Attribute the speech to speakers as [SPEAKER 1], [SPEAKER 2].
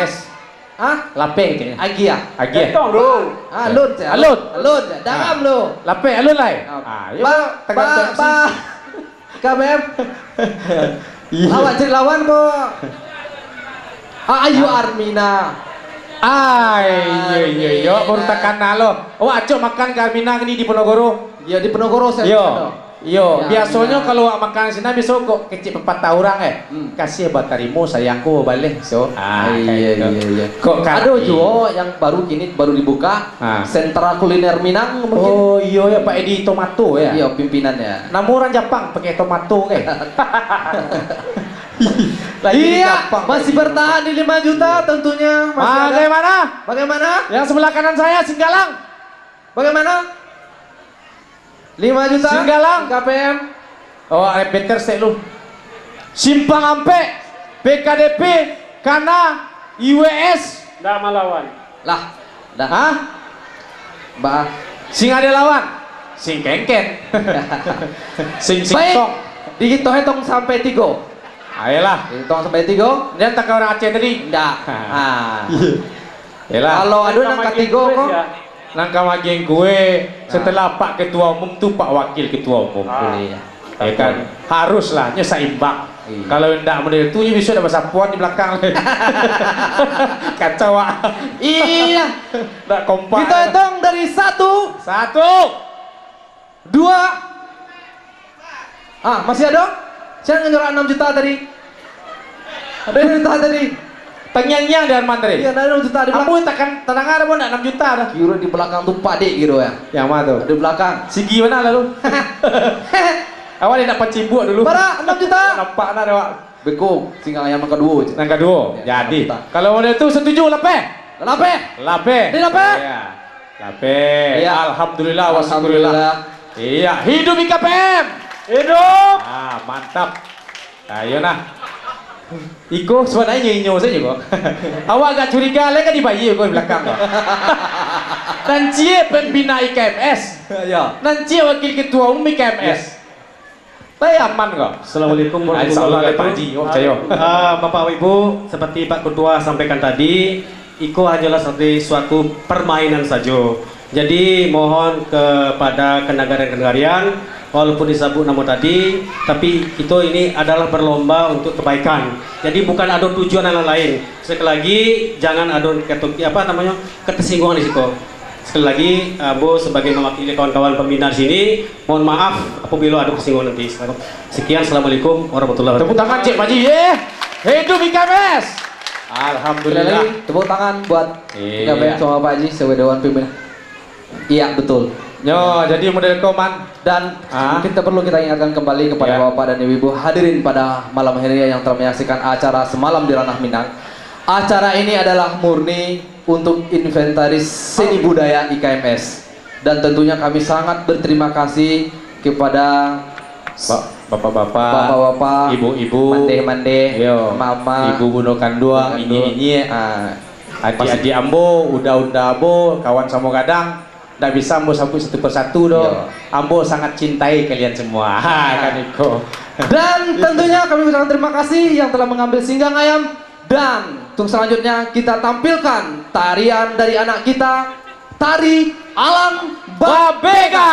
[SPEAKER 1] S.
[SPEAKER 2] Hah?
[SPEAKER 1] Lape kayaknya.
[SPEAKER 2] Agi ya?
[SPEAKER 1] Agi ya?
[SPEAKER 3] Tong lu.
[SPEAKER 2] Alun.
[SPEAKER 1] Alun.
[SPEAKER 2] Alun. Dangam lu.
[SPEAKER 1] Lape alun lah. Yuk, tergantung MC.
[SPEAKER 2] KBM. Lawan jadi lawan po. Ayu Armina.
[SPEAKER 1] Iya, baru tekan lo. Oh, acok makan Karmina ini di Ponorogo.
[SPEAKER 2] Iya di Ponorogo saya.
[SPEAKER 1] Yo,
[SPEAKER 2] Ya,
[SPEAKER 1] biasanya
[SPEAKER 2] Armina.
[SPEAKER 1] kalau makan sini besok kok kecil 4 orang kasih buat tarimu sayangku balik so.
[SPEAKER 2] Iya.
[SPEAKER 1] Kok
[SPEAKER 2] Aduh juga yang baru dibuka sentra kuliner Minang mungkin.
[SPEAKER 1] Oh iya ya Pak Edi Tomato ya.
[SPEAKER 2] Iya pimpinannya.
[SPEAKER 1] Namun orang Jepang pakai tomato kayak.
[SPEAKER 2] Iya, masih bertahan di 5 juta tentunya. Masih ada. Bagaimana?
[SPEAKER 1] Yang sebelah kanan saya Singgalang.
[SPEAKER 2] Bagaimana? 5 juta
[SPEAKER 1] Singgalang.
[SPEAKER 2] KPM.
[SPEAKER 1] Oh, repeter sih lu. Simpang Ampe, PKDP, Kana, IWS.
[SPEAKER 3] Dah melawan.
[SPEAKER 2] Lah, dah.
[SPEAKER 1] Hah?
[SPEAKER 2] Mbak.
[SPEAKER 1] Sing ada lawan. Sing kengken. Sing
[SPEAKER 2] Baik.
[SPEAKER 1] song.
[SPEAKER 2] Dihitung sampai 3.
[SPEAKER 1] Ayolah.
[SPEAKER 2] Hitung sampai 3.
[SPEAKER 1] Dia tak ke orang Aceh tadi.
[SPEAKER 2] Enggak.
[SPEAKER 1] Ayolah.
[SPEAKER 2] Kalau ada angka 3 kok.
[SPEAKER 1] Nangka maging kue setelah Pak Ketua Umum tuh Pak Wakil Ketua Umum.
[SPEAKER 2] Iya.
[SPEAKER 1] Ya kan haruslah seimbang.
[SPEAKER 2] Iya.
[SPEAKER 1] Kalau tidak model itu ya bisa ada sapuan di belakang. Kacau.
[SPEAKER 2] Iya.
[SPEAKER 1] Tidak kompak.
[SPEAKER 2] Kita hitung dari 1, 2. Masih ada? Saya ngejual 6 juta tadi. Ada yang juta tadi.
[SPEAKER 1] Tengyang di Armandre.
[SPEAKER 2] Iya, ada 6 juta di belakang.
[SPEAKER 1] Kamu takkan tenang ada pun 6 juta dah.
[SPEAKER 2] Kira di belakang tuh Pak Dek gitu ya.
[SPEAKER 1] Yang mana tuh?
[SPEAKER 2] Di belakang.
[SPEAKER 1] Sigi mana lalu? Awal dia nak pecibuk dulu.
[SPEAKER 2] Para 6 juta.
[SPEAKER 1] Nampak nak ada.
[SPEAKER 2] Beko, singa ayam yang kedua.
[SPEAKER 1] Yang kedua.
[SPEAKER 2] Ya,
[SPEAKER 1] Jadi,
[SPEAKER 2] 6 juta.
[SPEAKER 1] kalau model itu setuju Lape?
[SPEAKER 2] Lape.
[SPEAKER 1] Lape.
[SPEAKER 2] Di Lape.
[SPEAKER 1] Iya. Lape.
[SPEAKER 2] Iya.
[SPEAKER 1] Alhamdulillah wa
[SPEAKER 2] Alhamdulillah.
[SPEAKER 1] syukurillah. Iya, hidup IKPM.
[SPEAKER 3] Hidup.
[SPEAKER 1] Mantap. Ayo nah. Iko sebenarnya nyenyo saja kok. Awak agak curiga lagi kan dibayi kok di belakang kok. Nanti pembina IKMS.
[SPEAKER 2] Ya.
[SPEAKER 1] Nanti wakil ketua umum IKMS. Tapi aman kok.
[SPEAKER 3] Assalamualaikum warahmatullahi
[SPEAKER 1] Assalamualaikum, Pak
[SPEAKER 3] wabarakatuh.
[SPEAKER 1] Haji. Oh, percaya.
[SPEAKER 3] Bapak Ibu, seperti Pak Ketua sampaikan tadi, Iko hanyalah seperti suatu permainan saja. Jadi mohon kepada kenegarian-kenegarian, walaupun disebut nama tadi, tapi itu ini adalah berlomba untuk kebaikan. Jadi bukan ada tujuan yang lain. Sekali lagi jangan ada ketersinggungan di situ. Sekali lagi, Bu sebagai mewakili kawan-kawan pembina di sini, mohon maaf apabila ada kesinggungan nanti. Sekian, assalamualaikum warahmatullahi
[SPEAKER 1] Tepuk
[SPEAKER 3] wabarakatuh.
[SPEAKER 1] tangan Cik Haji. Hidup IKMS. Alhamdulillah.
[SPEAKER 2] Tepuk tangan buat
[SPEAKER 1] Iya.
[SPEAKER 2] KPM sama Pak Haji sebagai Dewan Pimpinan. Iya, betul.
[SPEAKER 1] Yo, jadi model koman.
[SPEAKER 2] Dan kita ingatkan kembali kepada
[SPEAKER 1] Ya.
[SPEAKER 2] Bapak dan Ibu hadirin pada malam hari ini yang telah menyaksikan acara Semalam di Ranah Minang. Acara ini adalah murni untuk inventaris seni budaya IKMS. Dan tentunya kami sangat berterima kasih kepada bapak-bapak,
[SPEAKER 1] ibu-ibu,
[SPEAKER 2] mande-mande,
[SPEAKER 1] yo,
[SPEAKER 2] mama,
[SPEAKER 1] ibu bunuh kandua, ini, adik-adik ambo, unda-unda ambo, kawan sama gadang. Tidak bisa ambo sampai satu persatu dong. Ambo sangat cintai kalian semua. Kan Iko.
[SPEAKER 2] Dan tentunya kami ucapkan terima kasih yang telah mengambil singgang ayam. Dan untuk selanjutnya kita tampilkan tarian dari anak kita, tari Alang Babega.